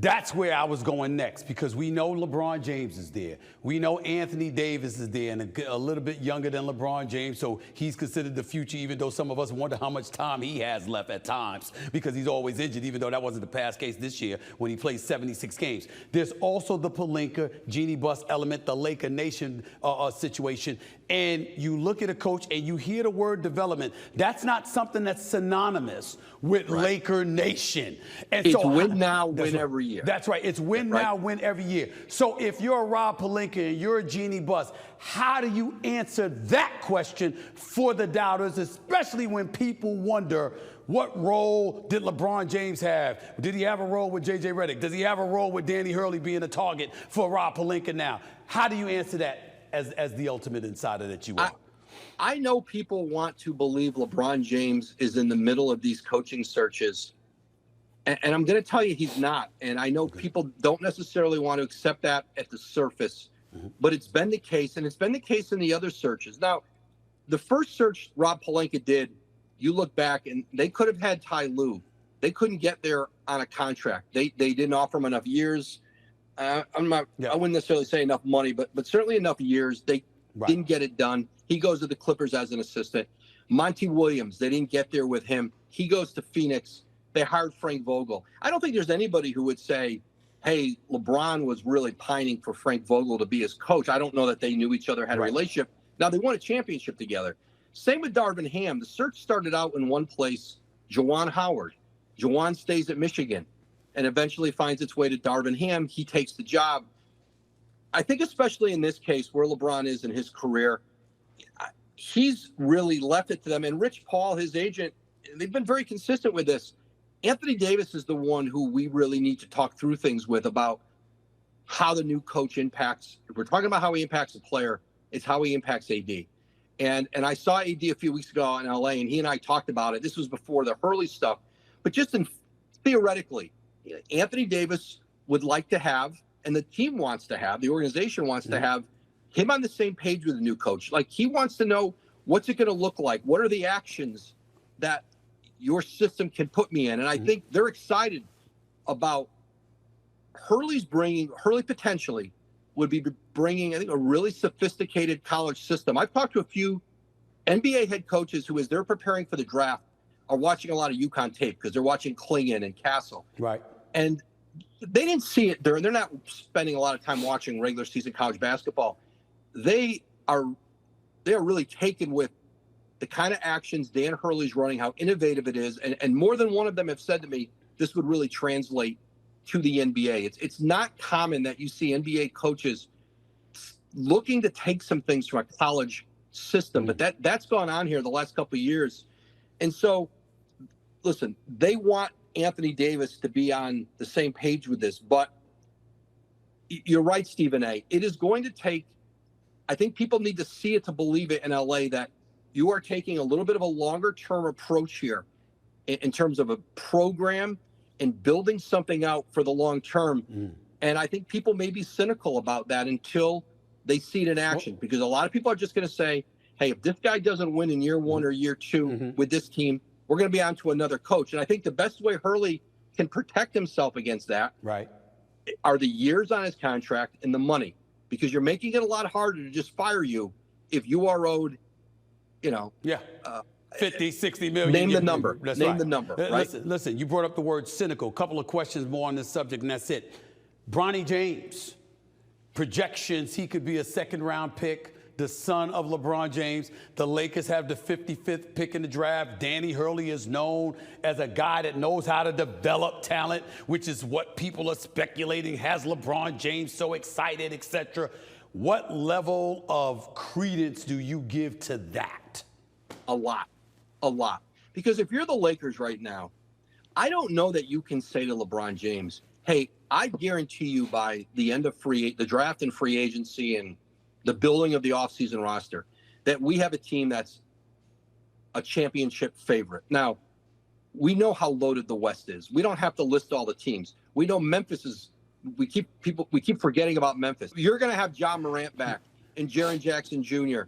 That's where I was going next, because we know LeBron James is there. We know Anthony Davis is there, and a little bit younger than LeBron James, so he's considered the future, even though some of us wonder how much time he has left at times, because he's always injured, even though that wasn't the past case this year when he played 76 games. There's also the Pelinka, Jeannie Buss element, the Laker Nation situation, and you look at a coach and you hear the word development. That's not something that's synonymous with Laker Nation. And it's win now, win every year. That's right. It's win now, win every year. So if you're a Rob Pelinka and you're a Jeannie Buss, how do you answer that question for the doubters, especially when people wonder, what role did LeBron James have? Did he have a role with J.J. Redick? Does he have a role with Danny Hurley being a target for Rob Pelinka now? How do you answer that as the ultimate insider that you are? I know people want to believe LeBron James is in the middle of these coaching searches, and I'm going to tell you he's not. And I know people don't necessarily want to accept that at the surface, but it's been the case, and it's been the case in the other searches. Now, the first search Rob Pelinka did, you look back, and they could have had Ty Lue. They couldn't get there on a contract. They didn't offer him enough years. I wouldn't necessarily say enough money, but certainly enough years. They didn't get it done. He goes to the Clippers as an assistant. Monty Williams, they didn't get there with him. He goes to Phoenix. They hired Frank Vogel. I don't think there's anybody who would say, hey, LeBron was really pining for Frank Vogel to be his coach. I don't know that they knew each other, had a relationship. Now, they won a championship together. Same with Darvin Ham. The search started out in one place, Juwan Howard. Juwan stays at Michigan and eventually finds its way to Darvin Ham. He takes the job. I think especially in this case where LeBron is in his career, he's really left it to them. And Rich Paul, his agent, they've been very consistent with this. Anthony Davis is the one who we really need to talk through things with about how the new coach impacts. If we're talking about how he impacts a player, it's how he impacts AD. And I saw AD a few weeks ago in LA, and he and I talked about it. This was before the Hurley stuff. But just theoretically, Anthony Davis would like to have, and the team wants to have, the organization wants to have him on the same page with the new coach. Like, he wants to know, what's it going to look like? What are the actions that your system can put me in? And I think they're excited about Hurley potentially would be bringing, I think, a really sophisticated college system. I've talked to a few NBA head coaches who, as they're preparing for the draft, are watching a lot of UConn tape because they're watching Klingon and Castle. Right. And they didn't see it there. They're not spending a lot of time watching regular season college basketball. They are really taken with the kind of actions Dan Hurley's running, how innovative it is. And more than one of them have said to me, this would really translate to the NBA. It's not common that you see NBA coaches looking to take some things from a college system, but that's gone on here the last couple of years. And so, listen, they want Anthony Davis to be on the same page with this, but you're right, Stephen A. It is going to take, I think people need to see it to believe it in LA, that you are taking a little bit of a longer term approach here in terms of a program and building something out for the long term. And I think people may be cynical about that until they see it in action, because a lot of people are just going to say, hey, if this guy doesn't win in year one or year two with this team, we're going to be on to another coach. And I think the best way Hurley can protect himself against that are the years on his contract and the money, because you're making it a lot harder to just fire you if you are owed, 50, 60 million. Name the number. That's Name right. the number. Right? Listen, you brought up the word cynical. A couple of questions more on this subject, and that's it. Bronny James, projections, he could be a second-round pick, the son of LeBron James. The Lakers have the 55th pick in the draft. Danny Hurley is known as a guy that knows how to develop talent, which is what people are speculating has LeBron James so excited, etc. What level of credence do you give to that? A lot. Because if you're the Lakers right now, I don't know that you can say to LeBron James, hey, I guarantee you by the end of the draft and free agency and the building of the offseason roster, that we have a team that's a championship favorite. Now, we know how loaded the West is. We don't have to list all the teams. We know Memphis is, we keep forgetting about Memphis. You're going to have John Morant back and Jaren Jackson Jr.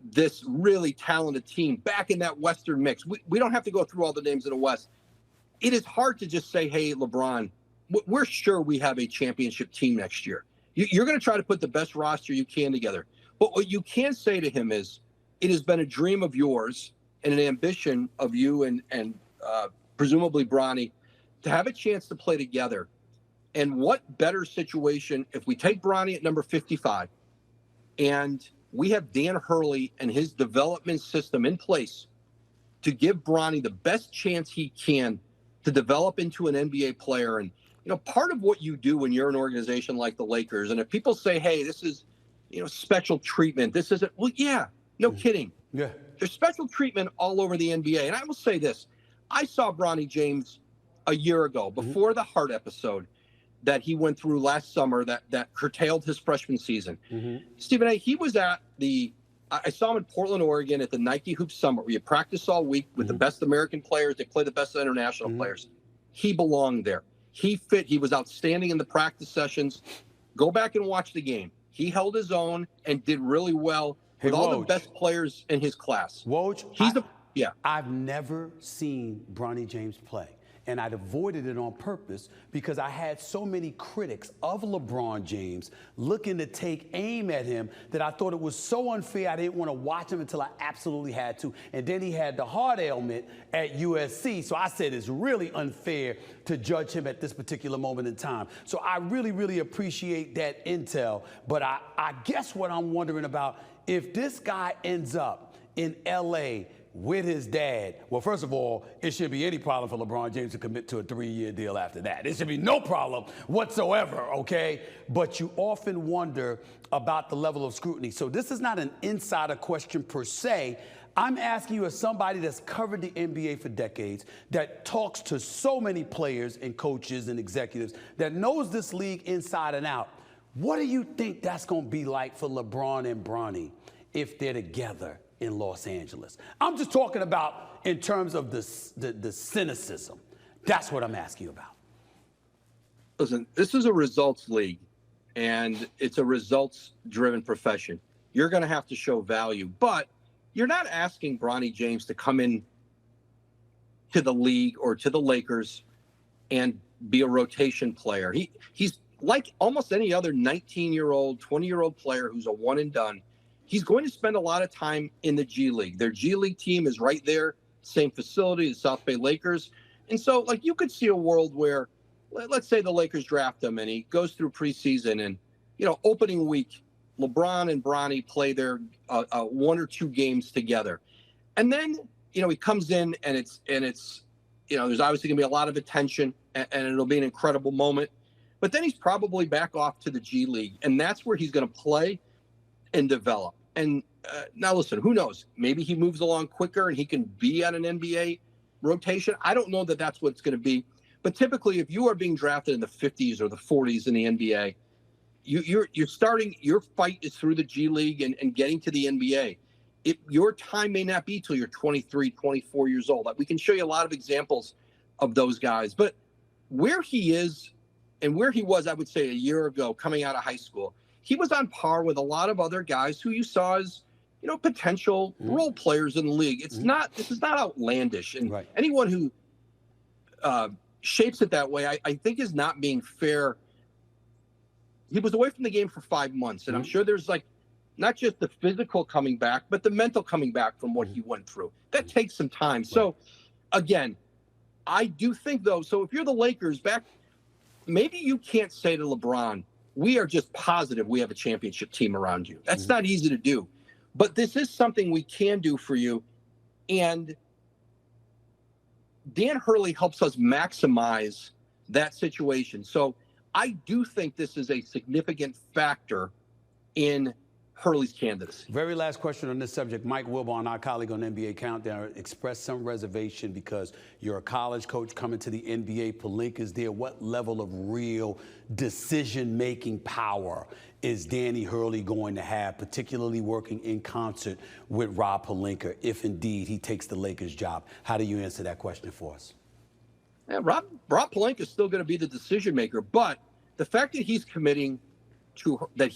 This really talented team back in that Western mix. We don't have to go through all the names in the West. it is hard to just say, hey, LeBron, we're sure we have a championship team next year. You're going to try to put the best roster you can together. But what you can say to him is, it has been a dream of yours and an ambition of you and presumably Bronny to have a chance to play together. And what better situation if we take Bronny at number 55 and we have Dan Hurley and his development system in place to give Bronny the best chance he can to develop into an NBA player. And, you know, part of what you do when you're an organization like the Lakers, and if people say, hey, this is, you know, special treatment, this isn't, well, yeah, no kidding. Yeah. There's special treatment all over the NBA. And I will say this, I saw Bronny James a year ago before the heart episode that he went through last summer that curtailed his freshman season. Stephen A., he was at I saw him in Portland, Oregon at the Nike Hoop Summit where you practice all week with the best American players. They play the best international players. He belonged there. He fit. He was outstanding in the practice sessions. Go back and watch the game. He held his own and did really well with all the best players in his class. Woj, I've never seen Bronny James play. And I'd avoided it on purpose because I had so many critics of LeBron James looking to take aim at him that I thought it was so unfair I didn't want to watch him until I absolutely had to. And then he had the heart ailment at USC. So I said it's really unfair to judge him at this particular moment in time. So I really, really appreciate that intel. But I guess what I'm wondering about, if this guy ends up in LA with his dad, well, first of all, it shouldn't be any problem for LeBron James to commit to a 3-year deal after that. It should be no problem whatsoever, okay? But you often wonder about the level of scrutiny. So this is not an insider question per se. I'm asking you as somebody that's covered the NBA for decades, that talks to so many players and coaches and executives, that knows this league inside and out. What do you think that's going to be like for LeBron and Bronny if they're together in Los Angeles? I'm just talking about in terms of the cynicism. That's what I'm asking you about. Listen, this is a results league, and it's a results-driven profession. You're going to have to show value, but you're not asking Bronny James to come in to the league or to the Lakers and be a rotation player. He's like almost any other 19-year-old, 20-year-old player who's a one-and-done. He's going to spend a lot of time in the G League. Their G League team is right there, same facility, the South Bay Lakers. And so, like, you could see a world where, let's say the Lakers draft him and he goes through preseason and, you know, opening week, LeBron and Bronny play their 1 or 2 games together. And then, you know, he comes in and it's, you know, there's obviously gonna be a lot of attention and it'll be an incredible moment. But then he's probably back off to the G League, and that's where he's gonna play and develop. And now listen, who knows? Maybe he moves along quicker and he can be on an NBA rotation. I don't know that that's what it's going to be. But typically, if you are being drafted in the 50s or the 40s in the NBA, you're starting, your fight is through the G League and getting to the NBA. Your time may not be till you're 23, 24 years old. Like, we can show you a lot of examples of those guys. But where he is and where he was, I would say, a year ago coming out of high school, he was on par with a lot of other guys who you saw as, you know, potential role players in the league. It's not, this is not outlandish. And anyone who shapes it that way, I think is not being fair. He was away from the game for 5 months. And I'm sure there's, like, not just the physical coming back, but the mental coming back from what he went through. That takes some time. So, again, I do think, though, so if you're the Lakers, maybe you can't say to LeBron, we are just positive we have a championship team around you. That's not easy to do. But this is something we can do for you. And Dan Hurley helps us maximize that situation. So I do think this is a significant factor in Hurley's candidacy. Very last question on this subject. Mike Wilbon, our colleague on NBA Countdown, expressed some reservation because you're a college coach coming to the NBA. Pelinka's there. What level of real decision-making power is Danny Hurley going to have, particularly working in concert with Rob Pelinka, if indeed he takes the Lakers job? How do you answer that question for us? Yeah, Rob Pelinka is still going to be the decision maker, but the fact that he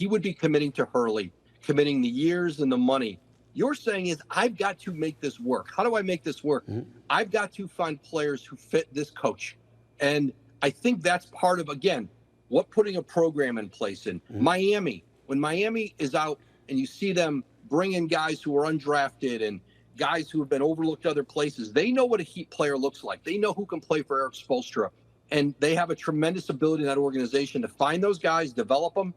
would be committing to Hurley, committing the years and the money, You're saying is, I've got to make this work. How do I make this work? I've got to find players who fit this coach. And I think that's part of, again, what putting a program in place in. Miami, when Miami is out and you see them bring in guys who are undrafted and guys who have been overlooked other places, they know what a Heat player looks like. They know who can play for Eric Spoelstra. And they have a tremendous ability in that organization to find those guys, develop them.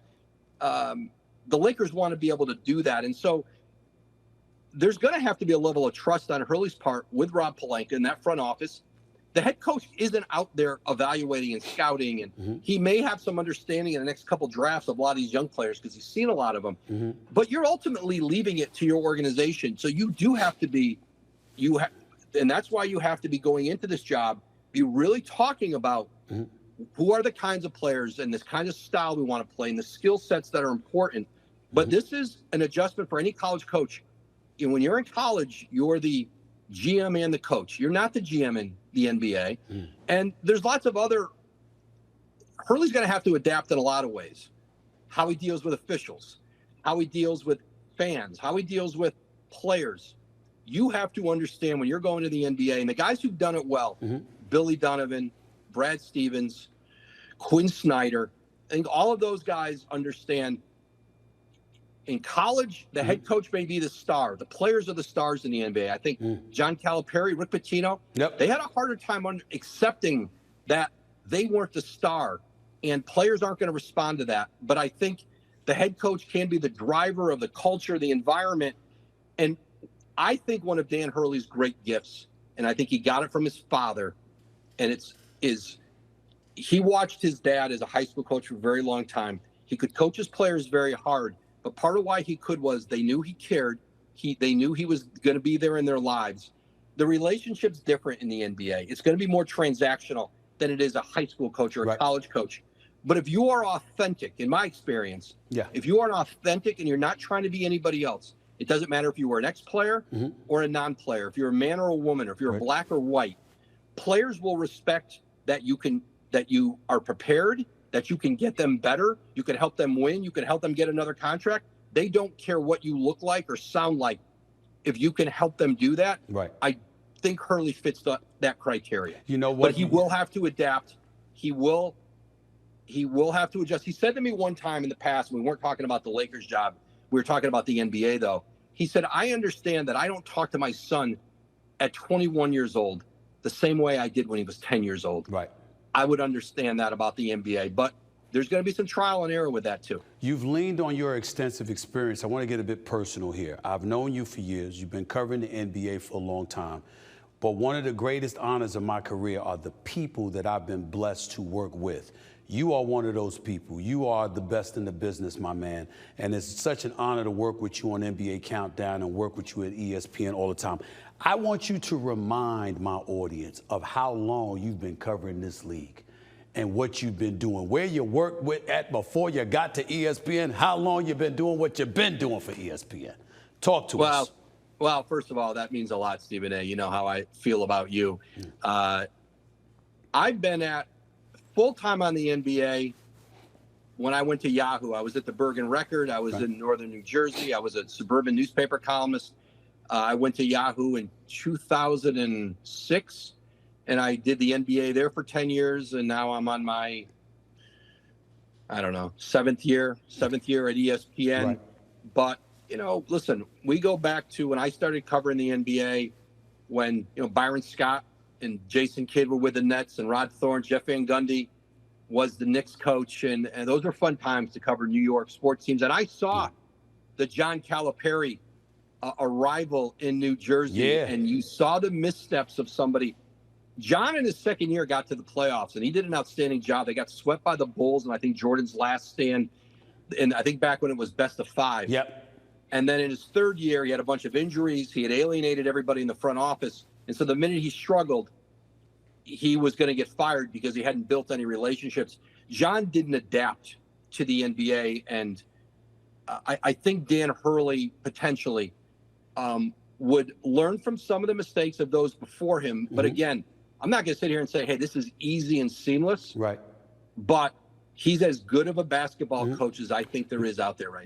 The Lakers want to be able to do that. And so there's going to have to be a level of trust on Hurley's part with Rob Pelinka in that front office. The head coach isn't out there evaluating and scouting, and he may have some understanding in the next couple drafts of a lot of these young players because he's seen a lot of them. But you're ultimately leaving it to your organization. So you do have to be, and that's why you have to be going into this job, be really talking about who are the kinds of players and this kind of style we want to play and the skill sets that are important. But this is an adjustment for any college coach. And when you're in college, you're the GM and the coach. You're not the GM in the NBA. And there's lots of other. Hurley's going to have to adapt in a lot of ways. How he deals with officials, how he deals with fans, how he deals with players. You have to understand when you're going to the NBA, and the guys who've done it well, Billy Donovan, Brad Stevens, Quinn Snyder, I think all of those guys understand. In college, the head coach may be the star. The players are the stars in the NBA. I think John Calipari, Rick Pitino, they had a harder time accepting that they weren't the star, and players aren't going to respond to that. But I think the head coach can be the driver of the culture, the environment. And I think one of Dan Hurley's great gifts, and I think he got it from his father, and he watched his dad as a high school coach for a very long time. He could coach his players very hard. But part of why he could was they knew he cared. They knew he was going to be there in their lives. The relationship's different in the NBA. It's going to be more transactional than it is a high school coach or a college coach. But if you are authentic, in my experience, if you are authentic and you're not trying to be anybody else, it doesn't matter if you were an ex-player or a non-player, if you're a man or a woman, or if you're black or white, players will respect that you are prepared, that you can get them better, you can help them win, you can help them get another contract. They don't care what you look like or sound like. If you can help them do that, I think Hurley fits that criteria. You know what? But he will have to adapt. He will have to adjust. He said to me one time in the past, we weren't talking about the Lakers job, we were talking about the NBA though. He said, I understand that I don't talk to my son at 21 years old the same way I did when he was 10 years old. I would understand that about the NBA, but there's going to be some trial and error with that too. You've leaned on your extensive experience. I want to get a bit personal here. I've known you for years. You've been covering the NBA for a long time. But one of the greatest honors of my career are the people that I've been blessed to work with. You are one of those people. You are the best in the business, my man. And it's such an honor to work with you on NBA Countdown and work with you at ESPN all the time. I want you to remind my audience of how long you've been covering this league and what you've been doing, where you worked at before you got to ESPN, how long you've been doing what you've been doing for ESPN. Talk to us. Well, first of all, that means a lot, Stephen A. You know how I feel about you. I've been at full-time on the NBA when I went to Yahoo. I was at the Bergen Record. I was in northern New Jersey. I was a suburban newspaper columnist. I went to Yahoo in 2006, and I did the NBA there for 10 years, and now I'm on my, seventh year at ESPN. But, listen, we go back to when I started covering the NBA when, Byron Scott and Jason Kidd were with the Nets, and Rod Thorne, Jeff Van Gundy was the Knicks coach, and those were fun times to cover New York sports teams. And I saw the John Calipari arrival in New Jersey, and you saw the missteps of somebody. John in his second year got to the playoffs, and he did an outstanding job. They got swept by the Bulls, and I think Jordan's last stand, and I think back when it was best of 5. And then in his third year, he had a bunch of injuries. He had alienated everybody in the front office. And so the minute he struggled, he was going to get fired because he hadn't built any relationships. John didn't adapt to the NBA, and I think Dan Hurley potentially would learn from some of the mistakes of those before him. But again, I'm not going to sit here and say, hey, this is easy and seamless. But he's as good of a basketball coach as I think there is out there right now.